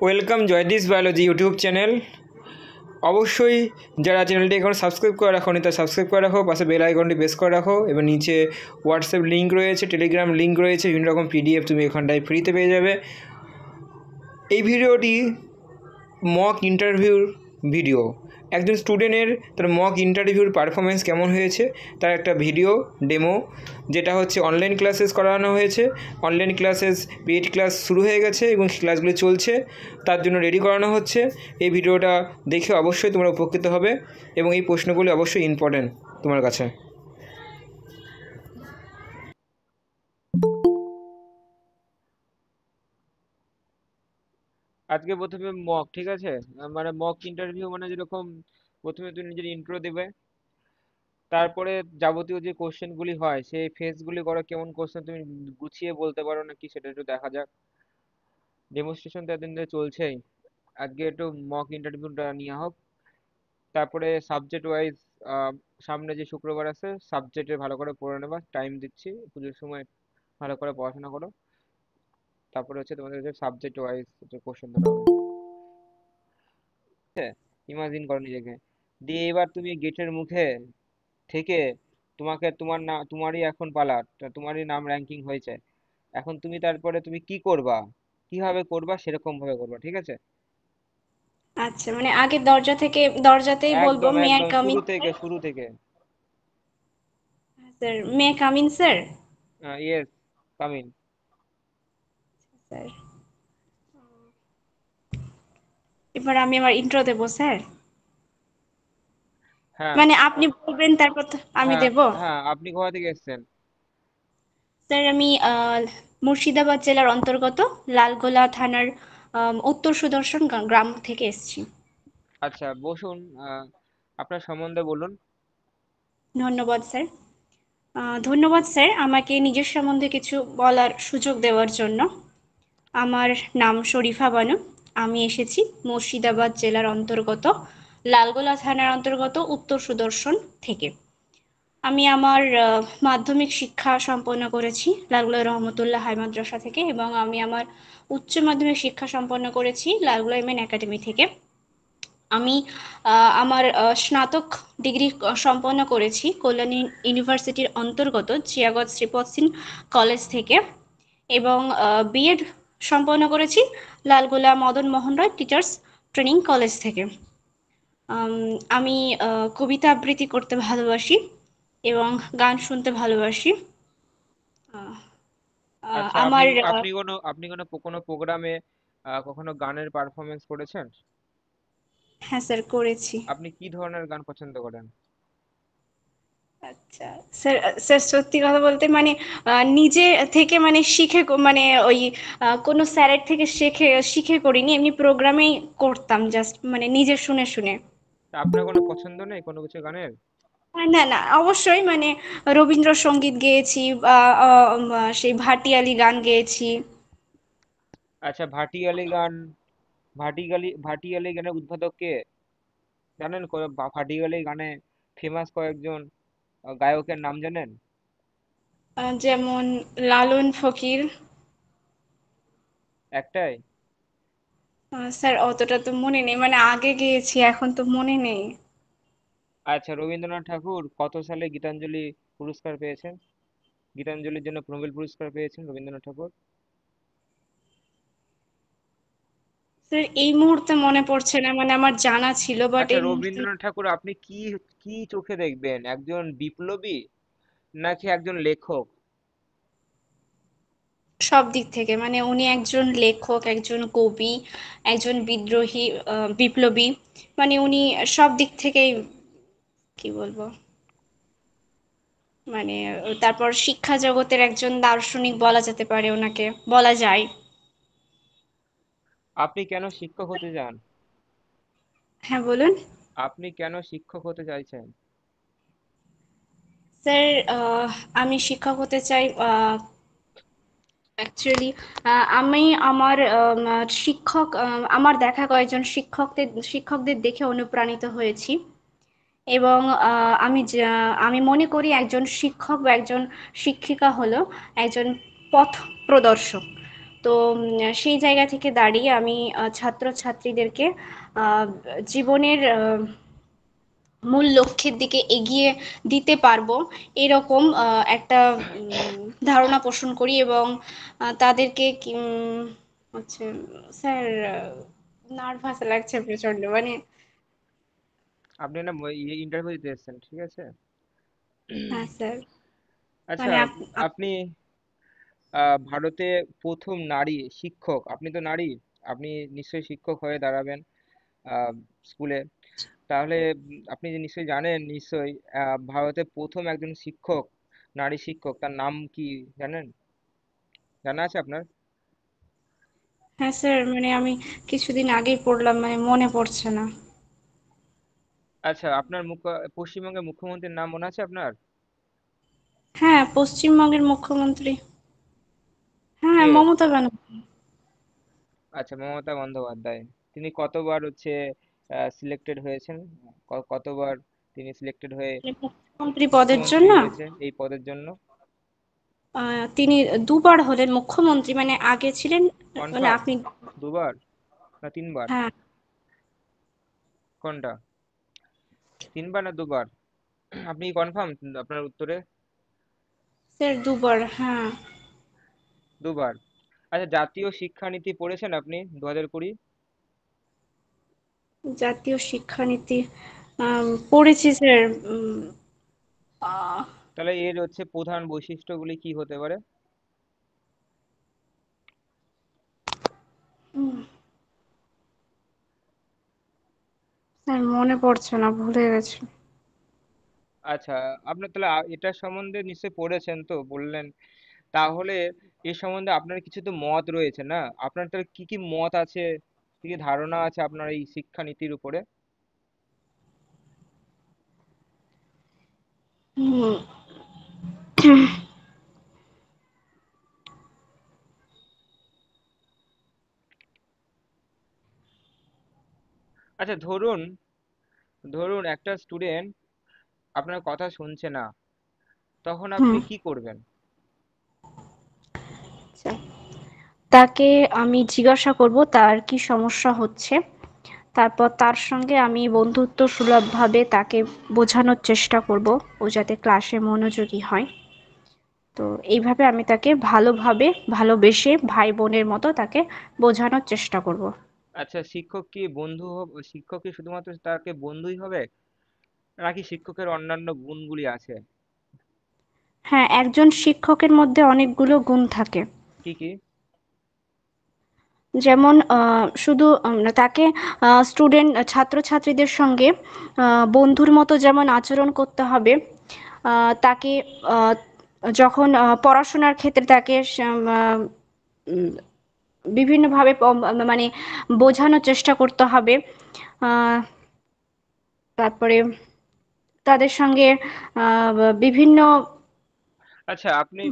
Welcome জয়দীশ biology YouTube channel. অবশ্যই যারা চ্যানেলটি এখন সাবস্ক্রাইব করে রাখো নি, তা সাবস্ক্রাইব করে রাখো, পাশে বেল আইকনটি প্রেস করে রাখো এবং নিচে হোয়াটসঅ্যাপ লিঙ্ক রয়েছে, টেলিগ্রাম লিঙ্ক রয়েছে, বিভিন্ন রকম পিডিএফ তুমি এখানটায় ফ্রিতে পেয়ে যাবে। এই ভিডিওটি মক ইন্টারভিউর ভিডিও। একজন স্টুডেন্টের তার মক ইন্টারভিউর পারফরমেন্স কেমন হয়েছে তার একটা ভিডিও ডেমো, যেটা হচ্ছে অনলাইন ক্লাসেস করানো হয়েছে। অনলাইন ক্লাসেস পেইড ক্লাস শুরু হয়ে গেছে এবং ক্লাসগুলি চলছে, তার জন্য রেডি করানো হচ্ছে। এই ভিডিওটা দেখে অবশ্যই তোমরা উপকৃত হবে এবং এই প্রশ্নগুলি অবশ্যই ইম্পর্ট্যান্ট তোমার কাছে। আজকে প্রথমে মক, ঠিক আছে? মানে মক ইন্টারভিউ মানে যেরকম প্রথমে তুমি নিজের ইন্ট্রো দেবে, তারপরে যাবতীয় যে কোশ্চেনগুলি হয় সেই ফেসগুলি করো, কেমন কোশ্চেন তুমি গুছিয়ে বলতে পারো নাকি সেটা একটু দেখা যাক। ডেমনস্ট্রেশন তো এতদিন ধরে চলছেই, আজকে একটু মক ইন্টারভিউটা নিয়ে হোক। তারপরে সাবজেক্ট ওয়াইজ সামনে যে শুক্রবার আছে সাবজেক্টে ভালো করে পড়ে নেবা, টাইম দিচ্ছি, পুজোর সময় ভালো করে পড়াশোনা করো। তারপরে হচ্ছে তোমাদের যে সাবজেক্ট ওয়াইজ যে কোশ্চেন ধরা হবে, ঠিক আছে? ইমাজিন করো নিজেকে দিয়ে, এবার তুমি গেটের মুখে থেকে তোমাকে তোমারই এখন পালা, তোমারই নাম র্যাঙ্কিং হয়েছে। এখন তুমি তারপরে তুমি কি করবা, কিভাবে করবা সেরকম ভাবে করবা, ঠিক আছে? আচ্ছা, মানে আগে দরজাতেই বলবো, একদম মে আই একদম কাম শুরু ইন থেকে স্যার? শুরু থেকে। Sir, may I come in sir? Yes, come in. Sir, এবার আমি আমার ইন্ট্রো দেবো স্যার? হ্যাঁ মানে আপনি বলবেন তারপর তো আমি হ্যাঁ দেব? হ্যাঁ, আপনি কোথা থেকে এসেছেন? স্যার, আমি মুর্শিদাবাদ জেলার অন্তর্গত লালগোলা থানার উত্তর সুদর্শন গ্রাম থেকে এসেছি। আচ্ছা বসুন। আপনার সম্বন্ধে বলুন। ধন্যবাদ স্যার। ধন্যবাদ স্যার আমাকে নিজের সম্বন্ধে কিছু বলার সুযোগ দেওয়ার জন্য। আমার নাম শরীফা বানু। আমি এসেছি মুর্শিদাবাদ জেলার অন্তর্গত লালগোলা থানার অন্তর্গত উত্তর সুদর্শন থেকে। আমি আমার মাধ্যমিক শিক্ষা সম্পন্ন করেছি লালগোলা রহমতুল্লাহ হাই মাদ্রাসা থেকে, এবং আমি আমার উচ্চ মাধ্যমিক শিক্ষা সম্পন্ন করেছি লালগোলা এমএন একাডেমি থেকে। আমি আমার স্নাতক ডিগ্রি সম্পন্ন করেছি কল্যাণী ইউনিভার্সিটির অন্তর্গত জিয়াগঞ্জ শ্রীপদ সিং কলেজ থেকে, এবং বিএড সম্পন্ন করেছি লালগোলা মদন মোহন রায় টিচার্স ট্রেনিং কলেজ থেকে। আম, আমি কবিতা আবৃত্তি করতে ভালোবাসি এবং গান শুনতে ভালোবাসি। আহ, আচ্ছা, আপনি আমার আপনি কোনো প্রোগ্রামে কখনো গানের পারফরমেন্স করেছেন? হ্যাঁ স্যার, করেছি। আপনি কি ধরনের গান পছন্দ করেন? আচ্ছা স্যার, স্যার সত্যি কথা বলতে মানে নিজে থেকে মানে শিখে মানে ওই কোনো স্যারের থেকে শিখে শিখে করিনি, এমনি প্রোগ্রামেই করতাম জাস্ট মানে নিজে শুনে শুনে। তা আপনার কোনো পছন্দ নেই কোনো কিছু গানের? না না, অবশ্যই মানে রবীন্দ্রসঙ্গীত গেয়েছি বা সেই ভাটিয়ালি গান গেয়েছি। আচ্ছা, ভাটিয়ালি গানের উদ্বোধক কে জানেন? ভাটিয়ালি গানে ফেমাস কয়েকজন গায়কের নাম জানেন? যেমন লালন ফকির। একটাই? স্যার অতটা তো মনে নেই, মানে আগে গেয়েছি, এখন তো মনে নেই। আচ্ছা, রবীন্দ্রনাথ ঠাকুর কত সালে গীতাঞ্জলি পুরস্কার পেয়েছেন? গীতাঞ্জলির জন্য নোবেল পুরস্কার পেয়েছেন রবীন্দ্রনাথ ঠাকুর। স্যার এই মুহূর্তে মনে পড়ছে না, মানে আমার জানা ছিল বাট আচ্ছা, এই মুহূর্তে রবীন্দ্রনাথ ঠাকুর আপনি কি কি চোখে দেখবেন, একজন বিপ্লবী নাকি একজন লেখক? সব দিক থেকে, মানে উনি একজন লেখক, একজন কবি, একজন বিদ্রোহী, বিপ্লবী, মানে উনি সব দিক থেকেই, কি বলবো, মানে তারপর শিক্ষা জগতের একজন দার্শনিক বলা যেতে পারে, ওনাকে বলা যায়। আপনি কেন শিক্ষক হতে চান? হ্যাঁ বলুন। আপনি কেন শিক্ষক হতে চাইছেন? স্যার, আমি শিক্ষক হতে চাই অ্যাকচুয়ালি আমি আমার আমার দেখা কয়েকজন শিক্ষকদের দেখে অনুপ্রাণিত হয়েছি, এবং আমি মনে করি একজন শিক্ষক বা একজন শিক্ষিকা হলো একজন পথ প্রদর্শক। তো সেই জায়গা থেকে দাঁড়িয়ে আমি ছাত্রছাত্রীদেরকে আহ, জীবনের মূল লক্ষ্যের দিকে এগিয়ে দিতে পারবো এরকম একটা ধারণা পোষণ করি, এবং তাদেরকে হচ্ছে স্যার, নার্ভাস লাগছে প্রচন্ড, মানে আপনি না ইন্টারভিউ দিতে এসেছেন, ঠিক আছে? হ্যাঁ স্যার, আচ্ছা, মানে আপনি ভারতে প্রথম নারী শিক্ষক, আপনি তো নারী, আপনি নিশ্চয়ই শিক্ষক হয়ে দাঁড়াবেন আহ, স্কুলে। তাহলে আপনি যে নিশ্চয়ই জানেন, নিশ্চয়ই ভারতে প্রথম একজন শিক্ষক, নারী শিক্ষক, তার নাম কি জানেন? জানা আছে আপনার? হ্যাঁ স্যার, মানে আমি কিছুদিন আগেই পড়লাম, মানে মনে পড়ছে না। আচ্ছা, আপনার পশ্চিমবঙ্গের মুখ্যমন্ত্রীর নাম মনে আছে আপনার? হ্যাঁ, পশ্চিমবঙ্গের মুখ্যমন্ত্রী, হ্যাঁ, কে? মমতা ব্যানার্জি। আচ্ছা, মমতা বন্দ্যোপাধ্যায়। তিনি কতবার হচ্ছে সিলেক্টেড হয়েছেন? কতবার তিনি সিলেক্টেড হয়ে মানে মুখ্যমন্ত্রী পদের মুখ্যমন্ত্রী জন্য হয়েছে এই পদের জন্য? তিনি দুবার হলেন মুখ্যমন্ত্রী, মানে আগে ছিলেন, মানে কনফার্ম? আপনি, দুবার না তিনবার? হ্যাঁ কোনটা? তিনবার না দুবার? আপনি কনফার্ম আপনার উত্তরে? স্যার, দুবার, হ্যাঁ। দুবার। আচ্ছা, জাতীয় শিক্ষানীতি পড়েছেন আপনি 2020? জাতীয় শিক্ষানীতি পড়েছি স্যার। উম, আহ, তাহলে এর হচ্ছে প্রধান বৈশিষ্ট্যগুলি কি হতে পারে? উম, স্যার মনে পড়ছে না, ভুলে গেছি। আচ্ছা, আপনার তাহলে এটার সম্বন্ধে নিশ্চয়ই পড়েছেন, তো বললেন। তাহলে এ সম্বন্ধে আপনার কিছু তো মত রয়েছে না? আপনার তাহলে কি কি মত আছে, কি কি ধারণা আছে আপনার এই শিক্ষানীতির উপরে? হুম, আচ্ছা, ধরুন ধরুন একটা স্টুডেন্ট আপনার কথা শুনছে না, তখন হুম, আপনি কি করবেন? আচ্ছা। তাকে আমি জিজ্ঞাসা করব তার কি সমস্যা হচ্ছে, তারপর তার সঙ্গে আমি বন্ধুত্ব সুলভভাবে তাকে বোঝানোর চেষ্টা করব, ও যাতে ক্লাসে মনোযোগী হয়। তো এইভাবে আমি তাকে ভালোভাবে, ভালোবেসে ভাই বোনের মতো তাকে বোঝানোর চেষ্টা করব। আচ্ছা, শিক্ষক কি শুধুমাত্র তাকে বন্ধুই হবে, নাকি শিক্ষকের অন্যান্য গুণগুলি আছে? হ্যাঁ, একজন শিক্ষকের মধ্যে অনেকগুলো গুণ থাকে। কি কি? যেমন শুধু তাকে ছাত্রছাত্রীদের সঙ্গে বন্ধুর মতো যেমন আচরণ করতে হবে, তাকে আহ, যখন পড়াশোনার ক্ষেত্রে তাকে উম, বিভিন্নভাবে মানে বোঝানোর চেষ্টা করতে হবে। আহ, তারপরে তাদের সঙ্গে আহ, বিভিন্ন, আচ্ছা, আপনি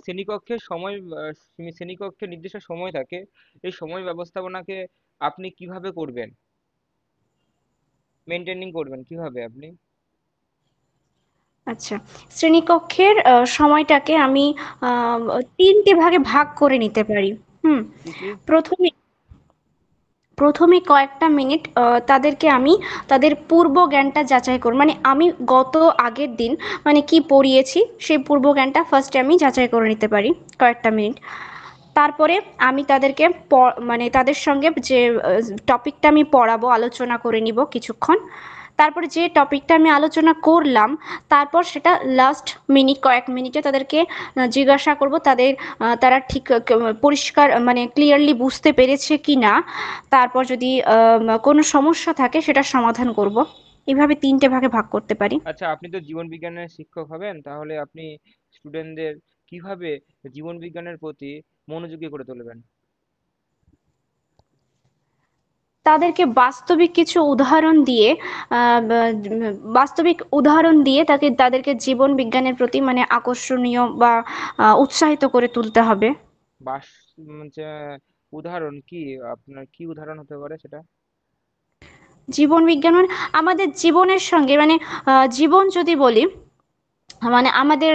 শ্রেণীকক্ষের সময়, শ্রেণীকক্ষের নির্দিষ্ট সময় থাকে, এই সময় ব্যবস্থাপনাকে আপনি কিভাবে করবেন, মেনটেনিং করবেন কিভাবে আপনি? আচ্ছা, শ্রেণীকক্ষের সময়টাকে আমি আহ, তিনটে ভাগে ভাগ করে নিতে পারি। হুম। কি কি? প্রথমে প্রথমে কয়েকটা মিনিট তাদেরকে আমি তাদের পূর্ব জ্ঞানটা যাচাই করব, মানে আমি গত আগের দিন মানে কি পড়িয়েছি সেই পূর্ব জ্ঞানটা ফার্স্টে আমি যাচাই করে নিতে পারি কয়েকটা মিনিট। তারপরে আমি তাদেরকে মানে তাদের সঙ্গে যে টপিকটা আমি পড়াবো আলোচনা করে নিব কিছুক্ষণ। তারপরে যে টপিকটা আমি আলোচনা করলাম, তারপর সেটা লাস্ট কয়েক মিনিটে তাদেরকে জিজ্ঞাসা করব তারা ঠিক পরিষ্কার মানে ক্লিয়ারলি বুঝতে পেরেছে কি না। তারপর যদি কোনো সমস্যা থাকে সেটা সমাধান করব। এভাবে তিনটে ভাগে ভাগ করতে পারি। আচ্ছা, আপনি তো জীবন বিজ্ঞানের শিক্ষক হবেন, তাহলে আপনি স্টুডেন্টদের কিভাবে জীবন বিজ্ঞানের প্রতি মনোযোগী করে তুলবেন? তাদেরকে বাস্তবিক কিছু উদাহরণ দিয়ে তাদেরকে জীবন বিজ্ঞানের প্রতি মানে আকর্ষণীয় বা উৎসাহিত করে তুলতে হবে। বাস যে উদাহরণ কি, আপনার কি উদাহরণ হতে পারে সেটা? জীবন বিজ্ঞান মানে আমাদের জীবনের সঙ্গে, মানে জীবন যদি বলি, মানে আমাদের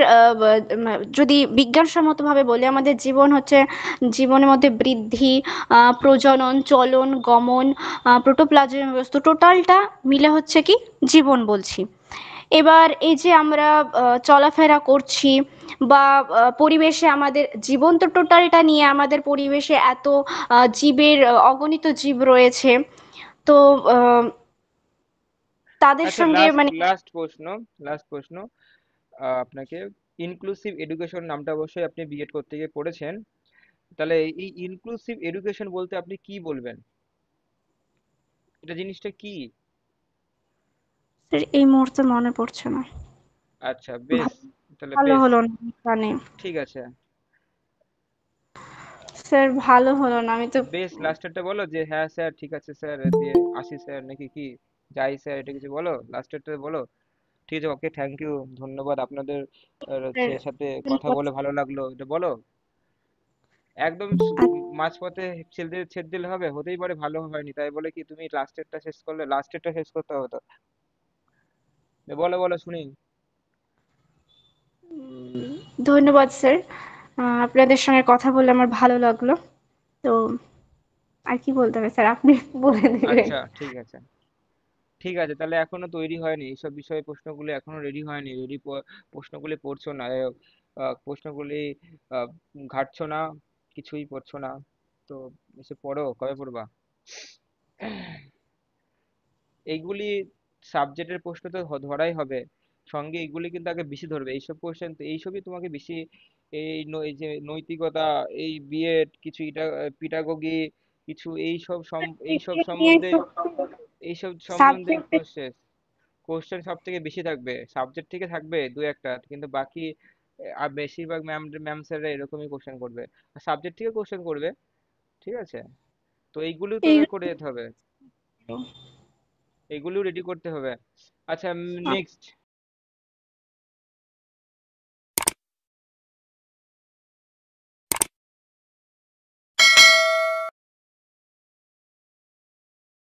যদি বিজ্ঞানসম্মতভাবে বলি, আমাদের জীবন হচ্ছে জীবনের মধ্যে বৃদ্ধি, প্রজনন, চলন, গমন, প্রোটোপ্লাজম বস্তু টোটালটা মিলে হচ্ছে কি জীবন বলছি। এবার এই যে আমরা চলাফেরা করছি বা পরিবেশে আমাদের জীবন তো টোটালটা নিয়ে, আমাদের পরিবেশে এত জীবের অগণিত জীব রয়েছে। তো আহ, তাদের আচ্ছা, সঙ্গে লাস্ট মানে লাস্ট প্রশ্ন, লাস্ট প্রশ্ন আপনাকে, ইনক্লুসিভ এডুকেশন নামটা অবশ্যই আপনি বিএড করতে গিয়ে পড়েছেন, তাহলে এই ইনক্লুসিভ এডুকেশন বলতে আপনি কি বলবেন? এটা জিনিসটা কি? এই মুহূর্তে মনে পড়ছে না। আচ্ছা, বেশ, ভা- তাহলে ভালো বেশ, হলো না জানি। ঠিক আছে। স্যার ভালো হলো না, আমি তো বেশ, লাস্টেরটা বলো যে হ্যাঁ স্যার, ঠিক আছে স্যার, দিয়ে আসি স্যার, নাকি কি যাই স্যার, এটা কিছু বলো, লাস্টেরটা বলো। ঠিক আছে, ওকে, থ্যাংক ইউ, ধন্যবাদ আপনাদের। স্যার সাথে কথা ধন্যবাদ। বলে ভালো লাগলো, এটা বলো। একদম মাঝপথে ছেড়ে দিলে হবে? হতেই পারে ভালো হয়নি, তাই বলে কি তুমি লাস্টেরটা শেষ করলে? লাস্টেরটা শেষ করতে হবে তো। বলো বলো, শুনি। ধন্যবাদ স্যার, আপনাদের সঙ্গে কথা বলে আমার ভালো লাগলো। তো আর কি বলতে হবে স্যার, আপনি বলে দেবেন। আচ্ছা, ঠিক আছে, ঠিক আছে, তাহলে এখনো তৈরি হয়নি এইসব বিষয়ে, প্রশ্নগুলো এখনো রেডি হয়নি, প্রশ্নগুলি পড়ছো না, প্রশ্নগুলি আহ, ঘাটছো না, কিছুই পড়ছো না, তো এসে পড়ো, কবে পড়বা? এইগুলি সাবজেক্টের প্রশ্ন তো ধরাই হবে, সঙ্গে এইগুলি কিন্তু আগে বেশি ধরবে, এইসব কোশ্চেন তো, এইসবই তোমাকে বেশি, এই যে নৈতিকতা, এই বিএড কিছু, এটা পিটাগোগি কিছু, এইসব সম্বন্ধে, এইসব সম্বন্ধে সাবজেক্টে কোশ্চেন, সব থেকে বেশি থাকবে, সাবজেক্ট থেকে থাকবে দু একটা, কিন্তু বাকি আর বেশিরভাগ ম্যাম স্যাররা এরকমই কোশ্চেন করবে, আর সাবজেক্ট থেকে কোশ্চেন করবে, ঠিক আছে? তো এইগুলো তোকে করে যেতে হবে, এইগুলো রেডি করতে হবে। আচ্ছা, নেক্সট,